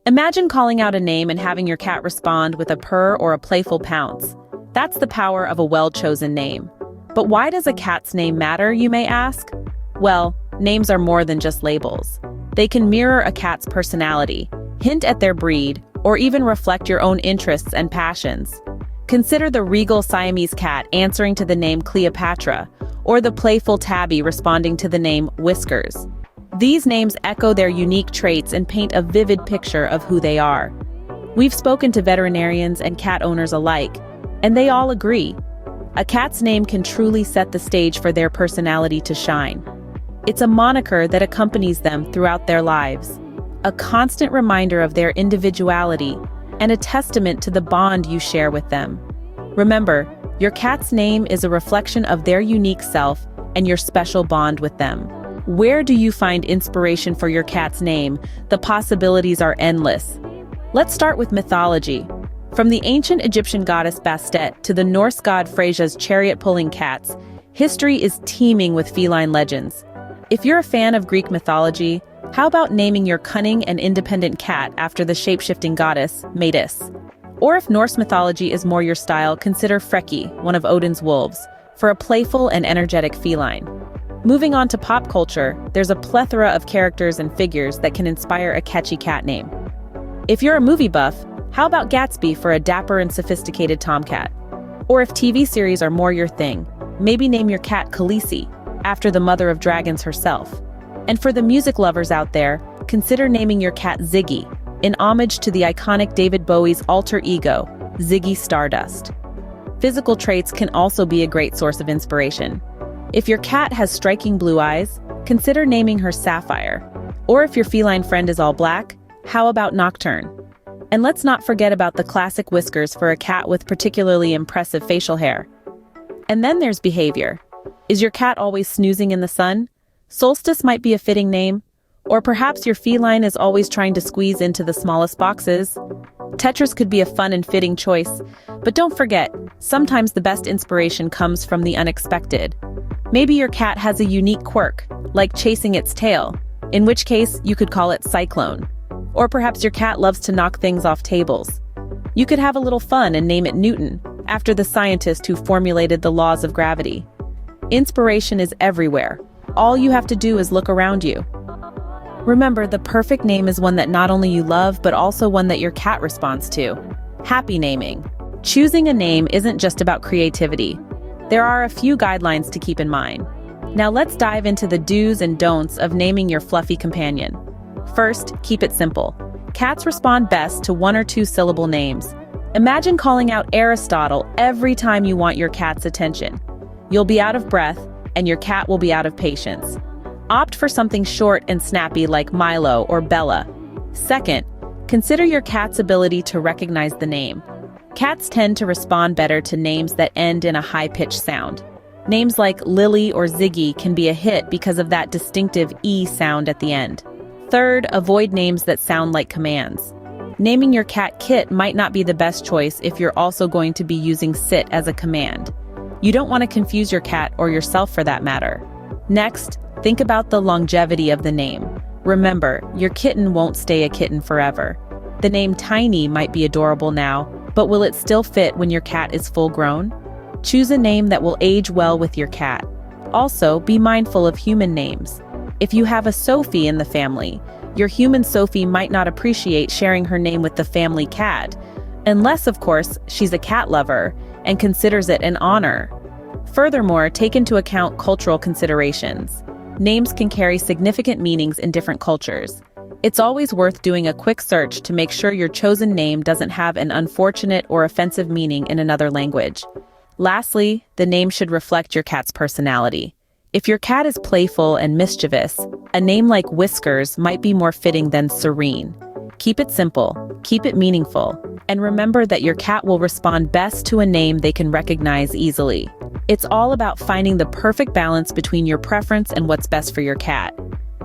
Imagine calling out a name and having your cat respond with a purr or a playful pounce. That's the power of a well-chosen name. But why does a cat's name matter, you may ask? Well, names are more than just labels. They can mirror a cat's personality, hint at their breed, or even reflect your own interests and passions. Consider the regal Siamese cat answering to the name Cleopatra, or the playful tabby responding to the name Whiskers. These names echo their unique traits and paint a vivid picture of who they are. We've spoken to veterinarians and cat owners alike, and they all agree. A cat's name can truly set the stage for their personality to shine. It's a moniker that accompanies them throughout their lives, a constant reminder of their individuality, and a testament to the bond you share with them. Remember, your cat's name is a reflection of their unique self and your special bond with them. Where do you find inspiration for your cat's name? The possibilities are endless. Let's start with mythology. From the ancient Egyptian goddess Bastet to the Norse god Freyja's chariot-pulling cats, history is teeming with feline legends. If you're a fan of Greek mythology, how about naming your cunning and independent cat after the shape-shifting goddess, Metis? Or if Norse mythology is more your style, consider Freki, one of Odin's wolves, for a playful and energetic feline. Moving on to pop culture, there's a plethora of characters and figures that can inspire a catchy cat name. If you're a movie buff, how about Gatsby for a dapper and sophisticated tomcat? Or if TV series are more your thing, maybe name your cat Khaleesi, after the mother of dragons herself. And for the music lovers out there, consider naming your cat Ziggy, in homage to the iconic David Bowie's alter ego, Ziggy Stardust. Physical traits can also be a great source of inspiration. If your cat has striking blue eyes, consider naming her Sapphire. Or if your feline friend is all black, how about Nocturne? And let's not forget about the classic Whiskers for a cat with particularly impressive facial hair. And then there's behavior. Is your cat always snoozing in the sun? Solstice might be a fitting name. Or perhaps your feline is always trying to squeeze into the smallest boxes. Tetris could be a fun and fitting choice. But don't forget, sometimes the best inspiration comes from the unexpected. Maybe your cat has a unique quirk, like chasing its tail, in which case you could call it Cyclone. Or perhaps your cat loves to knock things off tables. You could have a little fun and name it Newton, after the scientist who formulated the laws of gravity. Inspiration is everywhere. All you have to do is look around you. Remember, the perfect name is one that not only you love, but also one that your cat responds to. Happy naming. Choosing a name isn't just about creativity. There are a few guidelines to keep in mind. Now let's dive into the do's and don'ts of naming your fluffy companion. First, keep it simple. Cats respond best to one or two syllable names. Imagine calling out Aristotle every time you want your cat's attention. You'll be out of breath, and your cat will be out of patience. Opt for something short and snappy like Milo or Bella. Second, consider your cat's ability to recognize the name. Cats tend to respond better to names that end in a high-pitched sound. Names like Lily or Ziggy can be a hit because of that distinctive E sound at the end. Third, avoid names that sound like commands. Naming your cat Kit might not be the best choice if you're also going to be using sit as a command. You don't want to confuse your cat or yourself for that matter. Next, think about the longevity of the name. Remember, your kitten won't stay a kitten forever. The name Tiny might be adorable now, but will it still fit when your cat is full grown? Choose a name that will age well with your cat. Also, be mindful of human names. If you have a Sophie in the family, your human Sophie might not appreciate sharing her name with the family cat, unless, of course, she's a cat lover and considers it an honor. Furthermore, take into account cultural considerations. Names can carry significant meanings in different cultures. It's always worth doing a quick search to make sure your chosen name doesn't have an unfortunate or offensive meaning in another language. Lastly, the name should reflect your cat's personality. If your cat is playful and mischievous, a name like Whiskers might be more fitting than Serene. Keep it simple, keep it meaningful, and remember that your cat will respond best to a name they can recognize easily. It's all about finding the perfect balance between your preference and what's best for your cat.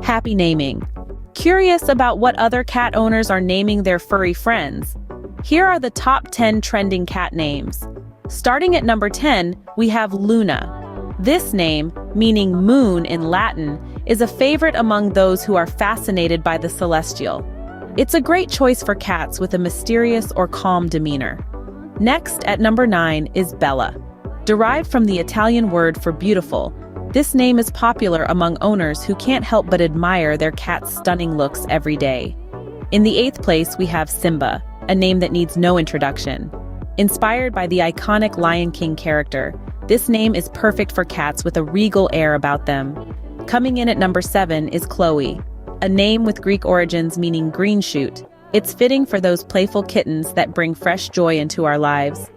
Happy naming. Curious about what other cat owners are naming their furry friends? Here are the top 10 trending cat names. Starting at number 10, we have Luna. This name, meaning moon in Latin, is a favorite among those who are fascinated by the celestial. It's a great choice for cats with a mysterious or calm demeanor. Next, at number 9, is Bella. Derived from the Italian word for beautiful, this name is popular among owners who can't help but admire their cat's stunning looks every day. In the 8th place, we have Simba, a name that needs no introduction. Inspired by the iconic Lion King character, this name is perfect for cats with a regal air about them. Coming in at number 7 is Chloe, a name with Greek origins meaning green shoot. It's fitting for those playful kittens that bring fresh joy into our lives.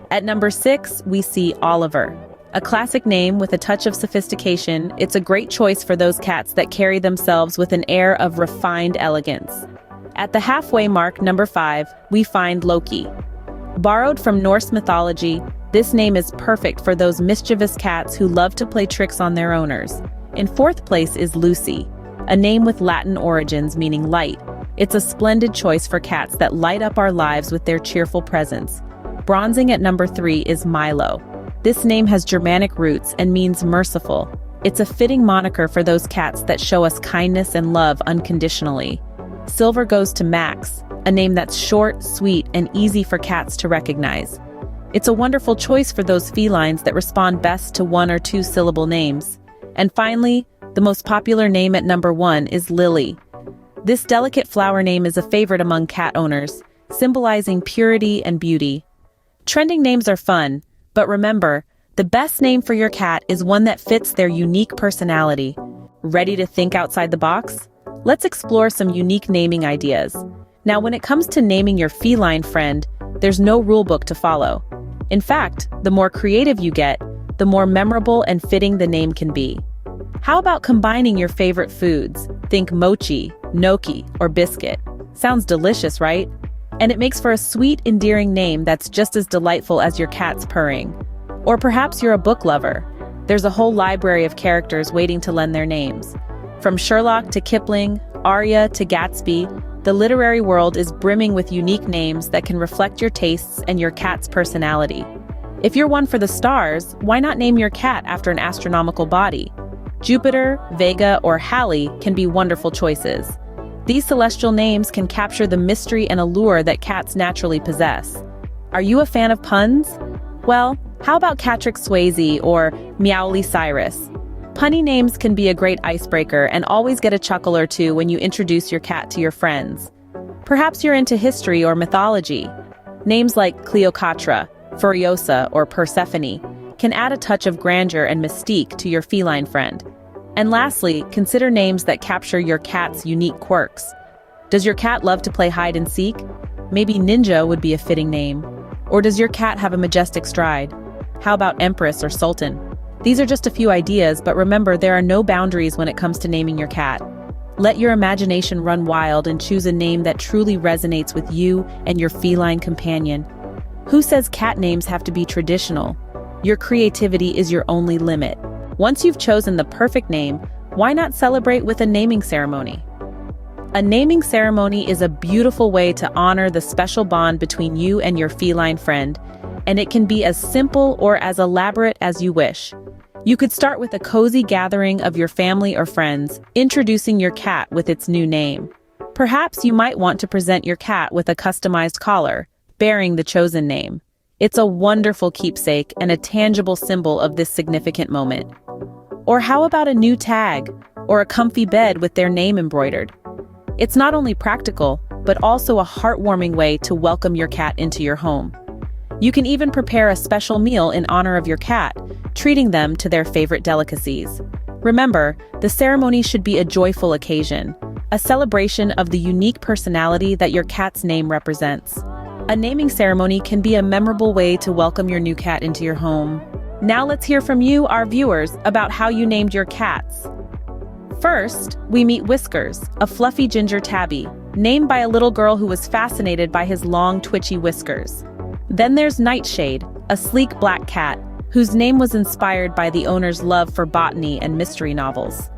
At number 6, we see Oliver. A classic name with a touch of sophistication, it's a great choice for those cats that carry themselves with an air of refined elegance. At the halfway mark, number 5, we find Loki. Borrowed from Norse mythology, this name is perfect for those mischievous cats who love to play tricks on their owners. In 4th place is Lucy, a name with Latin origins meaning light. It's a splendid choice for cats that light up our lives with their cheerful presence. Bronzing at number 3 is Milo. This name has Germanic roots and means merciful. It's a fitting moniker for those cats that show us kindness and love unconditionally. Silver goes to Max, a name that's short, sweet, and easy for cats to recognize. It's a wonderful choice for those felines that respond best to 1 or 2 syllable names. And finally, the most popular name at number 1 is Lily. This delicate flower name is a favorite among cat owners, symbolizing purity and beauty. Trending names are fun, but remember, the best name for your cat is one that fits their unique personality. Ready to think outside the box? Let's explore some unique naming ideas. Now, when it comes to naming your feline friend, there's no rulebook to follow. In fact, the more creative you get, the more memorable and fitting the name can be. How about combining your favorite foods? Think mochi, gnocchi, or biscuit. Sounds delicious, right? And it makes for a sweet, endearing name that's just as delightful as your cat's purring. Or perhaps you're a book lover. There's a whole library of characters waiting to lend their names. From Sherlock to Kipling, Arya to Gatsby, the literary world is brimming with unique names that can reflect your tastes and your cat's personality. If you're one for the stars, why not name your cat after an astronomical body? Jupiter, Vega, or Halley can be wonderful choices. These celestial names can capture the mystery and allure that cats naturally possess. Are you a fan of puns? Well, how about Catrick Swayze or Meowly Cyrus? Punny names can be a great icebreaker and always get a chuckle or two when you introduce your cat to your friends. Perhaps you're into history or mythology. Names like Cleopatra, Furiosa, or Persephone can add a touch of grandeur and mystique to your feline friend. And lastly, consider names that capture your cat's unique quirks. Does your cat love to play hide and seek? Maybe Ninja would be a fitting name. Or does your cat have a majestic stride? How about Empress or Sultan? These are just a few ideas, but remember, there are no boundaries when it comes to naming your cat. Let your imagination run wild and choose a name that truly resonates with you and your feline companion. Who says cat names have to be traditional? Your creativity is your only limit. Once you've chosen the perfect name, why not celebrate with a naming ceremony? A naming ceremony is a beautiful way to honor the special bond between you and your feline friend, and it can be as simple or as elaborate as you wish. You could start with a cozy gathering of your family or friends, introducing your cat with its new name. Perhaps you might want to present your cat with a customized collar, bearing the chosen name. It's a wonderful keepsake and a tangible symbol of this significant moment. Or how about a new tag or a comfy bed with their name embroidered? It's not only practical, but also a heartwarming way to welcome your cat into your home. You can even prepare a special meal in honor of your cat, treating them to their favorite delicacies. Remember, the ceremony should be a joyful occasion, a celebration of the unique personality that your cat's name represents. A naming ceremony can be a memorable way to welcome your new cat into your home. Now let's hear from you, our viewers, about how you named your cats. First, we meet Whiskers, a fluffy ginger tabby, named by a little girl who was fascinated by his long, twitchy whiskers. Then there's Nightshade, a sleek black cat, whose name was inspired by the owner's love for botany and mystery novels.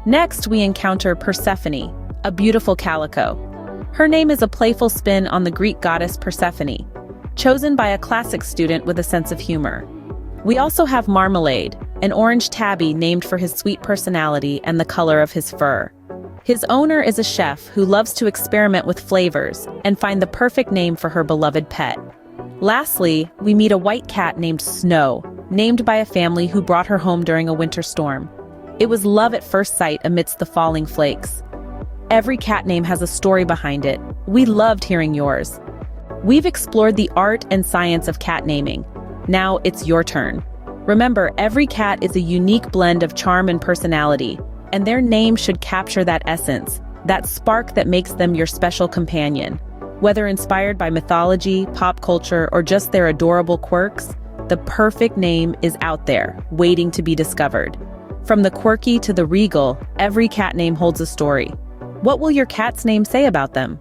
Next, we encounter Persephone, a beautiful calico. Her name is a playful spin on the Greek goddess Persephone, chosen by a classics student with a sense of humor. We also have Marmalade, an orange tabby named for his sweet personality and the color of his fur. His owner is a chef who loves to experiment with flavors and find the perfect name for her beloved pet. Lastly, we meet a white cat named Snow, named by a family who brought her home during a winter storm. It was love at first sight amidst the falling flakes. Every cat name has a story behind it. We loved hearing yours. We've explored the art and science of cat naming. Now it's your turn. Remember, every cat is a unique blend of charm and personality, and their name should capture that essence, that spark that makes them your special companion. Whether inspired by mythology, pop culture, or just their adorable quirks, the perfect name is out there, waiting to be discovered. From the quirky to the regal, every cat name holds a story. What will your cat's name say about them?